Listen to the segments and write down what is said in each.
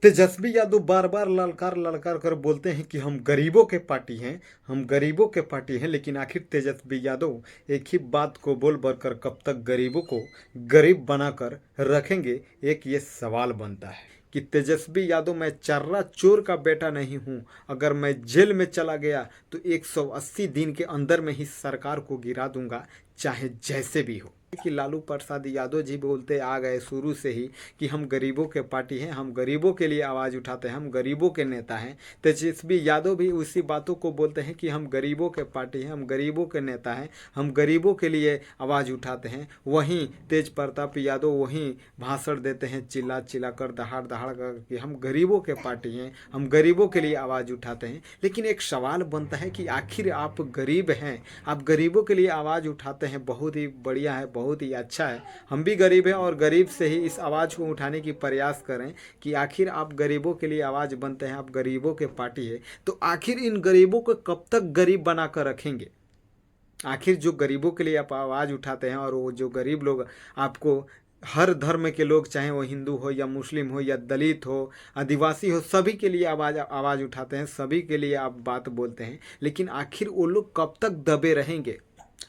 तेजस्वी यादव बार बार ललकार ललकार कर बोलते हैं कि हम गरीबों के पार्टी हैं, हम गरीबों के पार्टी हैं। लेकिन आखिर तेजस्वी यादव एक ही बात को बोल बोल कर कब तक गरीबों को गरीब बनाकर रखेंगे, एक ये सवाल बनता है कि तेजस्वी यादव, मैं चर्रा चोर का बेटा नहीं हूँ। अगर मैं जेल में चला गया तो 180 दिन के अंदर में ही सरकार को गिरा दूंगा, चाहे जैसे भी हो। कि लालू प्रसाद यादव जी बोलते आ गए शुरू से ही कि हम गरीबों के पार्टी हैं, हम गरीबों के लिए आवाज़ उठाते हैं, हम गरीबों के नेता हैं। तेजस्वी यादव भी उसी बातों को बोलते हैं कि हम गरीबों के पार्टी हैं, हम गरीबों के नेता हैं, हम गरीबों के लिए आवाज़ उठाते हैं। वहीं तेज प्रताप यादव वहीं भाषण देते हैं चिल्ला चिल्ला कर, दहाड़ दहाड़ कर कि हम गरीबों के पार्टी हैं, हम गरीबों के लिए आवाज़ उठाते हैं। लेकिन एक सवाल बनता है कि आखिर आप गरीब हैं, आप गरीबों के लिए आवाज़ उठाते हैं, बहुत ही बढ़िया है, बहुत ही अच्छा है। हम भी गरीब हैं और गरीब से ही इस आवाज़ को उठाने की प्रयास करें कि आखिर आप गरीबों के लिए आवाज़ बनते हैं, आप गरीबों के पार्टी है, तो आखिर इन गरीबों को कब तक गरीब बना कर रखेंगे। आखिर जो गरीबों के लिए आप आवाज़ उठाते हैं और वो जो गरीब लोग आपको, हर धर्म के लोग, चाहे वो हिंदू हो या मुस्लिम हो या दलित हो, आदिवासी हो, सभी के लिए आवाज़ उठाते हैं, सभी के लिए आप बात बोलते हैं। लेकिन आखिर वो लोग कब तक दबे रहेंगे,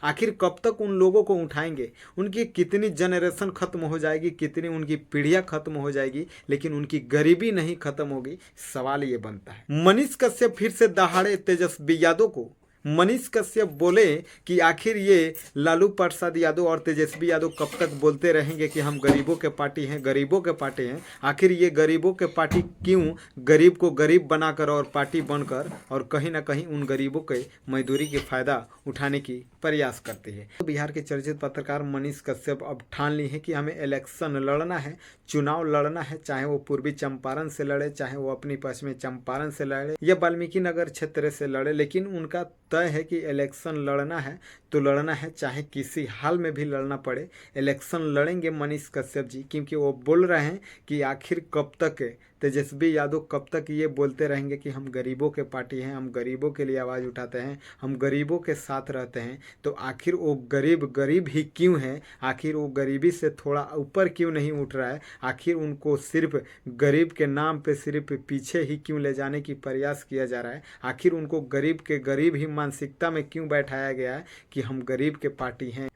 आखिर कब तक उन लोगों को उठाएंगे। उनकी कितनी जनरेशन खत्म हो जाएगी, कितनी उनकी पीढ़ियां खत्म हो जाएगी, लेकिन उनकी गरीबी नहीं खत्म होगी। सवाल ये बनता है। मनीष कश्यप फिर से दहाड़े तेजस्वी यादव को। मनीष कश्यप बोले कि आखिर ये लालू प्रसाद यादव और तेजस्वी यादव कब तक बोलते रहेंगे कि हम गरीबों के पार्टी हैं, गरीबों के पार्टी हैं। आखिर ये गरीबों के पार्टी क्यों गरीब को गरीब बनाकर और पार्टी बनकर और कहीं ना कहीं उन गरीबों के मजदूरी के फायदा उठाने की प्रयास करती है। तो बिहार के चर्चित पत्रकार मनीष कश्यप अब ठान ली है कि हमें इलेक्शन लड़ना है, चुनाव लड़ना है, चाहे वो पूर्वी चंपारण से लड़े, चाहे वो अपनी पश्चिमी चंपारण से लड़े या वाल्मीकि नगर क्षेत्र से लड़े। लेकिन उनका तय है कि इलेक्शन लड़ना है तो लड़ना है, चाहे किसी हाल में भी लड़ना पड़े। इलेक्शन लड़ेंगे मनीष कश्यप जी, क्योंकि वो बोल रहे हैं कि आखिर कब तक तेजस्वी यादव कब तक ये बोलते रहेंगे कि हम गरीबों के पार्टी हैं, हम गरीबों के लिए आवाज़ उठाते हैं, हम गरीबों के साथ रहते हैं। तो आखिर वो गरीब गरीब ही क्यों है, आखिर वो गरीबी से थोड़ा ऊपर क्यों नहीं उठ रहा है, आखिर उनको सिर्फ गरीब के नाम पे सिर्फ पीछे ही क्यों ले जाने की प्रयास किया जा रहा है, आखिर उनको गरीब के गरीब ही मानसिकता में क्यों बैठाया गया है कि हम गरीब के पार्टी हैं।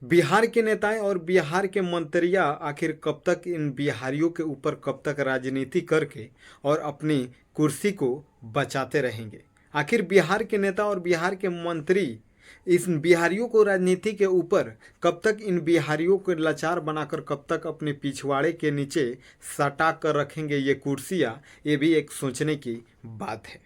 बिहार के नेताएं और बिहार के मंत्रियां आखिर कब तक इन बिहारियों के ऊपर कब तक राजनीति करके और अपनी कुर्सी को बचाते रहेंगे। आखिर बिहार के नेता और बिहार के मंत्री इस बिहारियों को राजनीति के ऊपर कब तक, इन बिहारियों को लाचार बनाकर कब तक अपने पिछवाड़े के नीचे सटा कर रखेंगे ये कुर्सियां, ये भी एक सोचने की बात है।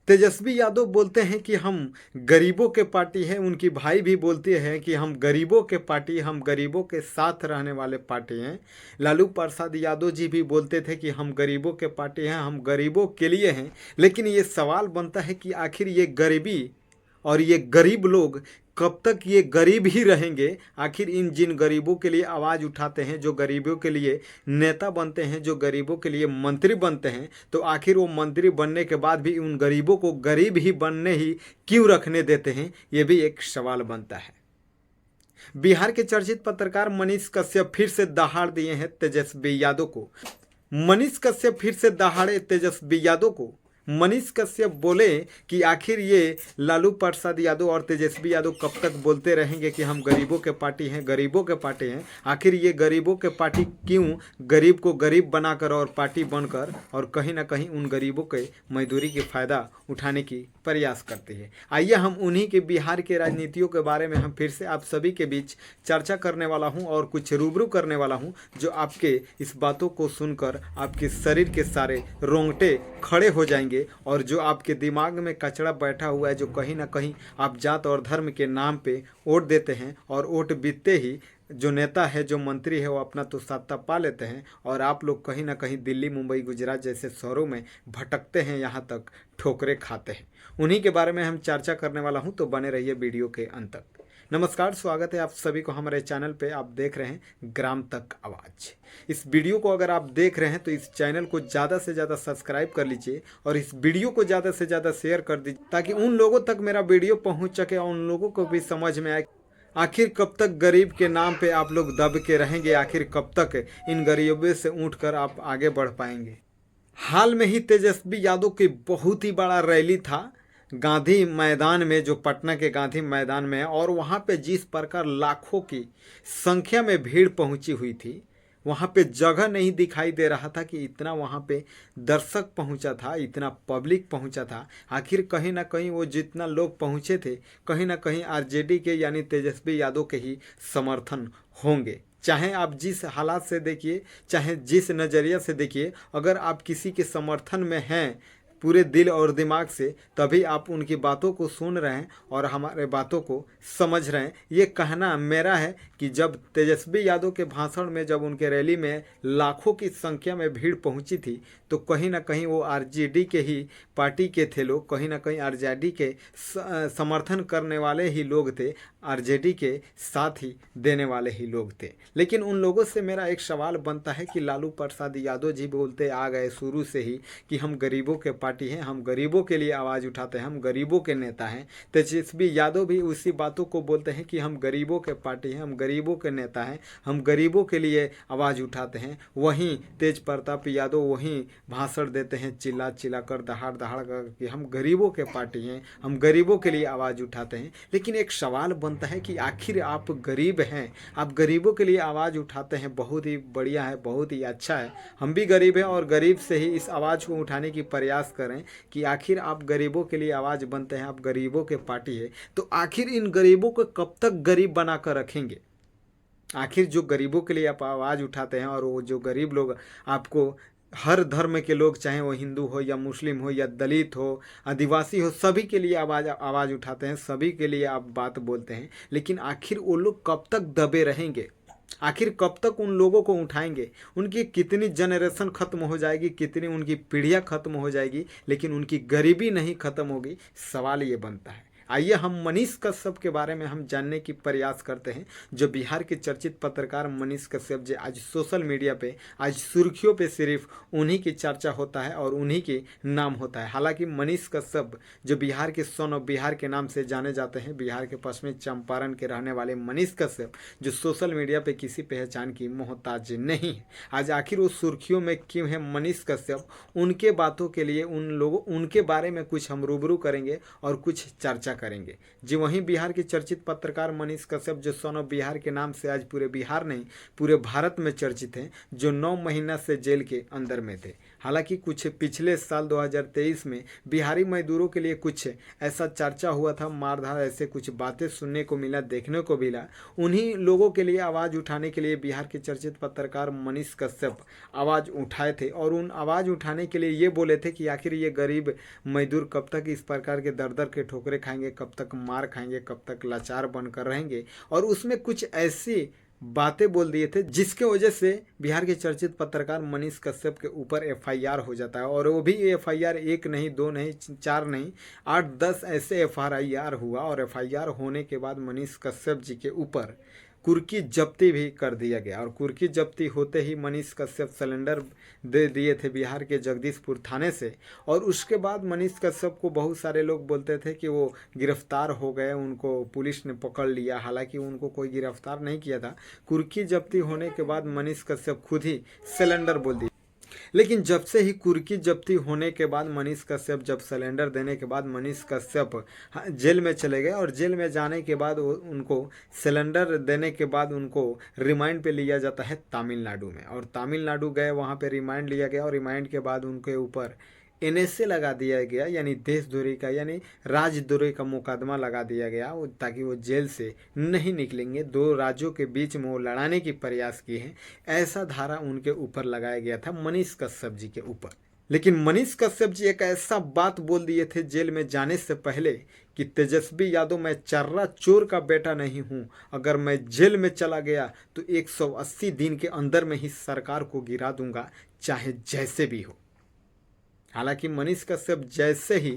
तेजस्वी यादव बोलते हैं कि हम गरीबों के पार्टी हैं, उनकी भाई भी बोलते हैं कि हम गरीबों के पार्टी, हम गरीबों के साथ रहने वाले पार्टी हैं। लालू प्रसाद यादव जी भी बोलते थे कि हम गरीबों के पार्टी हैं, हम गरीबों के लिए हैं। लेकिन ये सवाल बनता है कि आखिर ये गरीबी और ये गरीब लोग कब तक ये गरीब ही रहेंगे। आखिर इन जिन गरीबों के लिए आवाज़ उठाते हैं, जो गरीबों के लिए नेता बनते हैं, जो गरीबों के लिए मंत्री बनते हैं, तो आखिर वो मंत्री बनने के बाद भी उन गरीबों को गरीब ही बनने ही क्यों रखने देते हैं, ये भी एक सवाल बनता है। बिहार के चर्चित पत्रकार मनीष कश्यप फिर से दहाड़ दिए हैं तेजस्वी यादव को। मनीष कश्यप फिर से दहाड़े तेजस्वी यादव को। मनीष कश्यप बोले कि आखिर ये लालू प्रसाद यादव और तेजस्वी यादव कब तक बोलते रहेंगे कि हम गरीबों के पार्टी हैं, गरीबों के पार्टी हैं। आखिर ये गरीबों के पार्टी क्यों गरीब को गरीब बनाकर और पार्टी बनकर और कहीं ना कहीं उन गरीबों के मजदूरी के फ़ायदा उठाने की प्रयास करती है। आइए हम उन्हीं के बिहार के राजनीतियों के बारे में हम फिर से आप सभी के बीच चर्चा करने वाला हूं और कुछ रूबरू करने वाला हूं, जो आपके इस बातों को सुनकर आपके शरीर के सारे रोंगटे खड़े हो जाएंगे और जो आपके दिमाग में कचरा बैठा हुआ है, जो कहीं ना कहीं आप जात और धर्म के नाम पे वोट देते हैं और वोट बीतते ही जो नेता है, जो मंत्री है, वो अपना तो सत्ता पा लेते हैं और आप लोग कहीं ना कहीं दिल्ली, मुंबई, गुजरात जैसे शहरों में भटकते हैं, यहाँ तक ठोकरें खाते हैं। उन्हीं के बारे में हम चर्चा करने वाला हूँ, तो बने रहिए वीडियो के अंत तक। नमस्कार, स्वागत है आप सभी को हमारे चैनल पे। आप देख रहे हैं ग्राम तक आवाज़। इस वीडियो को अगर आप देख रहे हैं तो इस चैनल को ज़्यादा से ज़्यादा सब्सक्राइब कर लीजिए और इस वीडियो को ज़्यादा से ज़्यादा शेयर कर दीजिए, ताकि उन लोगों तक मेरा वीडियो पहुंच सके और उन लोगों को भी समझ में आए आखिर कब तक गरीब के नाम पे आप लोग दब के रहेंगे, आखिर कब तक इन गरीबों से उठकर आप आगे बढ़ पाएंगे। हाल में ही तेजस्वी यादव की बहुत ही बड़ा रैली था गांधी मैदान में, जो पटना के गांधी मैदान में है, और वहाँ पे जिस प्रकार लाखों की संख्या में भीड़ पहुंची हुई थी, वहाँ पे जगह नहीं दिखाई दे रहा था कि इतना वहाँ पे दर्शक पहुँचा था, इतना पब्लिक पहुँचा था। आखिर कहीं ना कहीं वो जितना लोग पहुँचे थे, कहीं ना कहीं आरजेडी के यानी तेजस्वी यादव के ही समर्थन होंगे। चाहे आप जिस हालात से देखिए, चाहे जिस नज़रिया से देखिए, अगर आप किसी के समर्थन में हैं पूरे दिल और दिमाग से, तभी आप उनकी बातों को सुन रहे हैं और हमारे बातों को समझ रहे हैं। ये कहना मेरा है कि जब तेजस्वी यादव के भाषण में, जब उनके रैली में लाखों की संख्या में भीड़ पहुंची थी, तो कहीं ना कहीं वो आरजेडी के ही पार्टी के थे लोग, कहीं ना कहीं आरजेडी के समर्थन करने वाले ही लोग थे, आरजेडी के साथ ही देने वाले ही लोग थे। लेकिन उन लोगों से मेरा एक सवाल बनता है कि लालू प्रसाद यादव जी बोलते आ गए शुरू से ही कि हम गरीबों के पार्टी हैं, हम गरीबों के लिए आवाज़ उठाते हैं, हम गरीबों के नेता हैं। तेजस्वी यादव भी उसी बातों को बोलते हैं कि हम गरीबों के पार्टी हैं, हम गरीबों के नेता हैं, हम गरीबों के लिए आवाज़ उठाते हैं। वहीं तेज प्रताप यादव वहीं भाषण देते हैं चिल्ला चिल्ला कर, दहाड़ दहाड़ कर कि हम गरीबों के पार्टी हैं, हम गरीबों के लिए आवाज़ उठाते हैं। लेकिन एक सवाल बनता है कि आखिर आप गरीब हैं, आप गरीबों के लिए आवाज़ उठाते हैं, बहुत ही बढ़िया है, बहुत ही अच्छा है। हम भी गरीब हैं और गरीब से ही इस आवाज़ को उठाने की प्रयास करें कि आखिर आप गरीबों के लिए आवाज़ बनते हैं, आप गरीबों के पार्टी है, तो आखिर इन गरीबों को कब तक गरीब बना कर रखेंगे? आखिर जो गरीबों के लिए आप आवाज़ उठाते हैं, और वो जो गरीब लोग आपको, हर धर्म के लोग, चाहे वो हिंदू हो या मुस्लिम हो या दलित हो, आदिवासी हो, सभी के लिए आवाज़ उठाते हैं, सभी के लिए आप बात बोलते हैं। लेकिन आखिर वो लोग कब तक दबे रहेंगे? आखिर कब तक उन लोगों को उठाएंगे? उनकी कितनी जनरेशन खत्म हो जाएगी, कितनी उनकी पीढ़ियाँ खत्म हो जाएगी, लेकिन उनकी गरीबी नहीं खत्म होगी। सवाल ये बनता है। आइए हम मनीष कश्यप के बारे में हम जानने की प्रयास करते हैं। जो बिहार के चर्चित पत्रकार मनीष कश्यप जी, आज सोशल मीडिया पे, आज सुर्खियों पे सिर्फ उन्हीं की चर्चा होता है और उन्हीं के नाम होता है। हालांकि मनीष कश्यप जो बिहार के सन ऑफ बिहार के नाम से जाने जाते हैं, बिहार के पश्चिमी चंपारण के रहने वाले मनीष कश्यप, जो सोशल मीडिया पे किसी पहचान की मोहताज नहीं है। आज आखिर वो सुर्खियों में क्यों है मनीष कश्यप? उनके बातों के लिए, उनके बारे में कुछ हम रूबरू करेंगे और कुछ चर्चा करेंगे। जी, वहीं बिहार के चर्चित पत्रकार मनीष कश्यप, जो सन ऑफ बिहार के नाम से आज पूरे बिहार नहीं पूरे भारत में चर्चित हैं, जो 9 महीना से जेल के अंदर में थे। हालांकि कुछ पिछले साल 2023 में बिहारी मजदूरों के लिए कुछ ऐसा चर्चा हुआ था, मारधाड़, ऐसे कुछ बातें सुनने को मिला, देखने को मिला। उन्हीं लोगों के लिए आवाज़ उठाने के लिए बिहार के चर्चित पत्रकार मनीष कश्यप आवाज़ उठाए थे, और उन आवाज़ उठाने के लिए ये बोले थे कि आखिर ये गरीब मजदूर कब तक इस प्रकार के दर दर के ठोकरे खाएंगे, कब तक मार खाएंगे, कब तक लाचार बनकर रहेंगे। और उसमें कुछ ऐसी बातें बोल दिए थे जिसके वजह से बिहार के चर्चित पत्रकार मनीष कश्यप के ऊपर एफआईआर हो जाता है। और वो भी एफआईआर 1 नहीं, 2 नहीं, 4 नहीं, 8-10 ऐसे एफआईआर हुआ। और एफआईआर होने के बाद मनीष कश्यप जी के ऊपर कुर्की जब्ती भी कर दिया गया। और कुर्की जब्ती होते ही मनीष कश्यप सिलेंडर दे दिए थे बिहार के जगदीशपुर थाने से। और उसके बाद मनीष कश्यप को बहुत सारे लोग बोलते थे कि वो गिरफ्तार हो गए, उनको पुलिस ने पकड़ लिया। हालांकि उनको कोई गिरफ्तार नहीं किया था। कुर्की जब्ती होने के बाद मनीष कश्यप खुद ही सिलेंडर बोल दिया। लेकिन जब से ही कुर्की जब्ती होने के बाद मनीष कश्यप, जब सिलेंडर देने के बाद मनीष कश्यप जेल में चले गए, और जेल में जाने के बाद उनको सिलेंडर देने के बाद उनको रिमांड पे लिया जाता है तमिलनाडु में। और तमिलनाडु गए, वहाँ पे रिमांड लिया गया, और रिमांड के बाद उनके ऊपर एनएसए लगा दिया गया, यानी देशद्रोही का, यानी राजद्रोही का मुकदमा लगा दिया गया, ताकि वो जेल से नहीं निकलेंगे। 2 राज्यों के बीच में वो लड़ाने की प्रयास किए हैं, ऐसा धारा उनके ऊपर लगाया गया था मनीष कश्यप जी के ऊपर। लेकिन मनीष कश्यप जी एक ऐसा बात बोल दिए थे जेल में जाने से पहले कि तेजस्वी यादव, मैं चर्रा चोर का बेटा नहीं हूँ, अगर मैं जेल में चला गया तो 180 दिन के अंदर में ही सरकार को गिरा दूंगा, चाहे जैसे भी हो। हालांकि मनीष कश्यप जैसे ही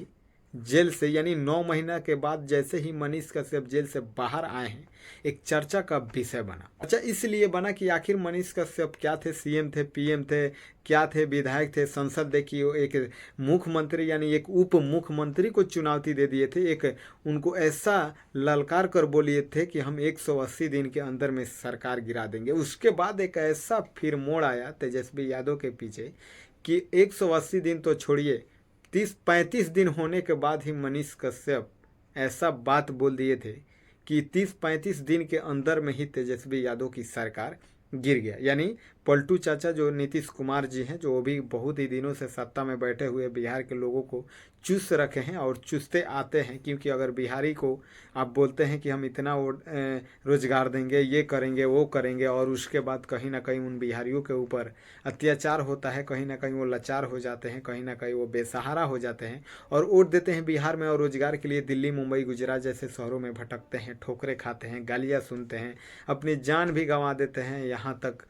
जेल से, यानी 9 महीना के बाद जैसे ही मनीष कश्यप जेल से बाहर आए हैं, एक चर्चा का विषय बना। अच्छा, इसलिए बना कि आखिर मनीष कश्यप क्या थे? सीएम थे, पीएम थे, क्या थे? विधायक थे, संसद देखिए, एक मुख्यमंत्री यानी एक उप मुख्यमंत्री को चुनौती दे दिए थे। एक उनको ऐसा ललकार कर बोलिए थे कि हम 180 दिन के अंदर में सरकार गिरा देंगे। उसके बाद एक ऐसा फिर मोड़ आया तेजस्वी यादव के पीछे कि 180 दिन तो छोड़िए, 30-35 दिन होने के बाद ही मनीष कश्यप ऐसा बात बोल दिए थे कि 30-35 दिन के अंदर में ही तेजस्वी यादव की सरकार गिर गया। यानी पलटू चाचा जो नीतीश कुमार जी हैं, जो भी बहुत ही दिनों से सत्ता में बैठे हुए बिहार के लोगों को चूस रखे हैं और चूसते आते हैं। क्योंकि अगर बिहारी को आप बोलते हैं कि हम इतना रोजगार देंगे, ये करेंगे, वो करेंगे, और उसके बाद कहीं ना कहीं उन बिहारियों के ऊपर अत्याचार होता है, कहीं ना कहीं वो लाचार हो जाते हैं, कहीं ना कहीं वो बेसहारा हो जाते हैं और वोट देते हैं बिहार में और रोजगार के लिए दिल्ली, मुंबई, गुजरात जैसे शहरों में भटकते हैं, ठोकरें खाते हैं, गालियाँ सुनते हैं, अपनी जान भी गंवा देते हैं। यहाँ तक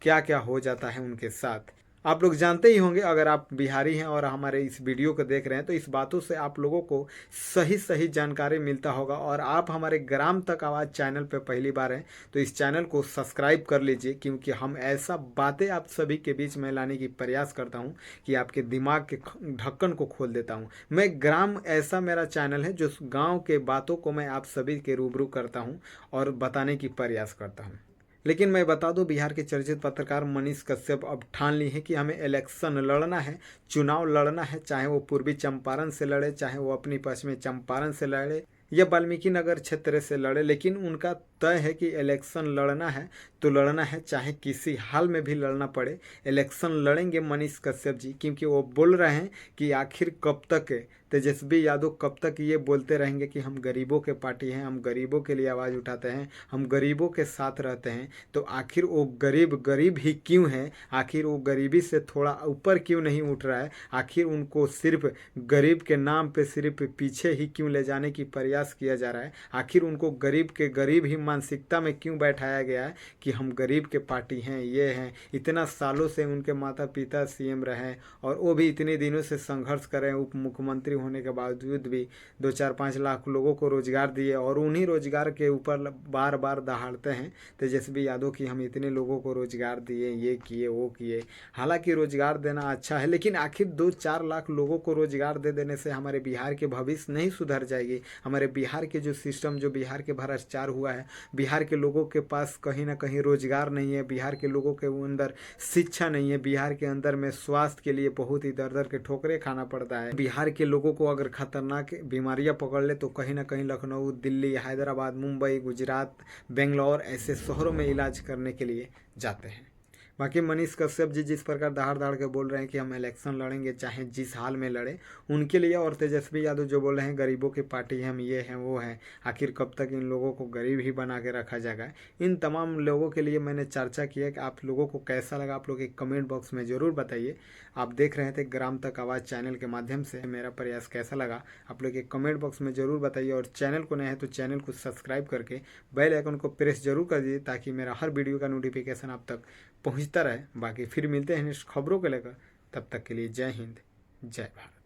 क्या क्या हो जाता है उनके साथ आप लोग जानते ही होंगे। अगर आप बिहारी हैं और हमारे इस वीडियो को देख रहे हैं तो इस बातों से आप लोगों को सही सही जानकारी मिलता होगा। और आप हमारे ग्राम तक आवाज़ चैनल पर पहली बार हैं तो इस चैनल को सब्सक्राइब कर लीजिए, क्योंकि हम ऐसा बातें आप सभी के बीच में लाने की प्रयास करता हूं कि आपके दिमाग के ढक्कन को खोल देता हूं। मैं ग्राम ऐसा मेरा चैनल है जो गाँव के बातों को मैं आप सभी के रूबरू करता हूँ और बताने की प्रयास करता हूँ। लेकिन मैं बता दूं, बिहार के चर्चित पत्रकार मनीष कश्यप अब ठान ली है कि हमें इलेक्शन लड़ना है, चुनाव लड़ना है, चाहे वो पूर्वी चंपारण से लड़े, चाहे वो अपनी पश्चिमी चंपारण से लड़े या वाल्मीकि नगर क्षेत्र से लड़े, लेकिन उनका तय है कि इलेक्शन लड़ना है तो लड़ना है, चाहे किसी हाल में भी लड़ना पड़े। इलेक्शन लड़ेंगे मनीष कश्यप जी, क्योंकि वो बोल रहे हैं कि आखिर कब तक तेजस्वी यादव कब तक ये बोलते रहेंगे कि हम गरीबों के पार्टी हैं, हम गरीबों के लिए आवाज़ उठाते हैं, हम गरीबों के साथ रहते हैं। तो आखिर वो गरीब गरीब ही क्यों है? आखिर वो गरीबी से थोड़ा ऊपर क्यों नहीं उठ रहा है? आखिर उनको सिर्फ गरीब के नाम पे सिर्फ पीछे ही क्यों ले जाने की प्रयास किया जा रहा है? आखिर उनको गरीब के गरीब ही मानसिकता में क्यों बैठाया गया है कि हम गरीब के पार्टी हैं, ये हैं? इतना सालों से उनके माता पिता सीएम रहे और वो भी इतने दिनों से संघर्ष कर रहे हैं, उप मुख्यमंत्री होने के बावजूद भी 2-4-5 लाख लोगों को रोजगार दिए और उन्हीं रोजगार के ऊपर बार बार दहाड़ते हैं तेजस्वी यादव की हम इतने लोगों को रोजगार दिए, ये किए, वो किए। हालांकि रोजगार देना अच्छा है, लेकिन आखिर 2-4 लाख लोगों को रोजगार दे देने से हमारे बिहार के भविष्य नहीं सुधर जाएगी। हमारे बिहार के जो सिस्टम, जो बिहार के भ्रष्टाचार हुआ है, बिहार के लोगों के पास कहीं ना कहीं रोजगार नहीं है, बिहार के लोगों के अंदर शिक्षा नहीं है, बिहार के अंदर में स्वास्थ्य के लिए बहुत ही दर दर के ठोकरे खाना पड़ता है। बिहार के लोगों को अगर खतरनाक बीमारियां पकड़ ले तो कहीं ना कहीं लखनऊ, दिल्ली, हैदराबाद, मुंबई, गुजरात, बेंगलोर ऐसे शहरों में इलाज करने के लिए जाते हैं। बाकी मनीष कश्यप जी जिस प्रकार दहाड़ दहाड़ के बोल रहे हैं कि हम इलेक्शन लड़ेंगे चाहे जिस हाल में लड़े उनके लिए, और तेजस्वी यादव जो बोल रहे हैं गरीबों की पार्टी है, हम ये हैं, वो हैं, आखिर कब तक इन लोगों को गरीब ही बना के रखा जाएगा? इन तमाम लोगों के लिए मैंने चर्चा की है कि आप लोगों को कैसा लगा, आप लोग एक कमेंट बॉक्स में ज़रूर बताइए। आप देख रहे थे ग्राम तक आवाज़ चैनल के माध्यम से, मेरा प्रयास कैसा लगा आप लोग एक कमेंट बॉक्स में ज़रूर बताइए। और चैनल को नए हैं तो चैनल को सब्सक्राइब करके बेल आइकन को प्रेस जरूर कर दीजिए ताकि मेरा हर वीडियो का नोटिफिकेशन आप तक पहुंचता रहे। बाकी फिर मिलते हैं नेक्स्ट खबरों को लेकर, तब तक के लिए जय हिंद, जय भारत।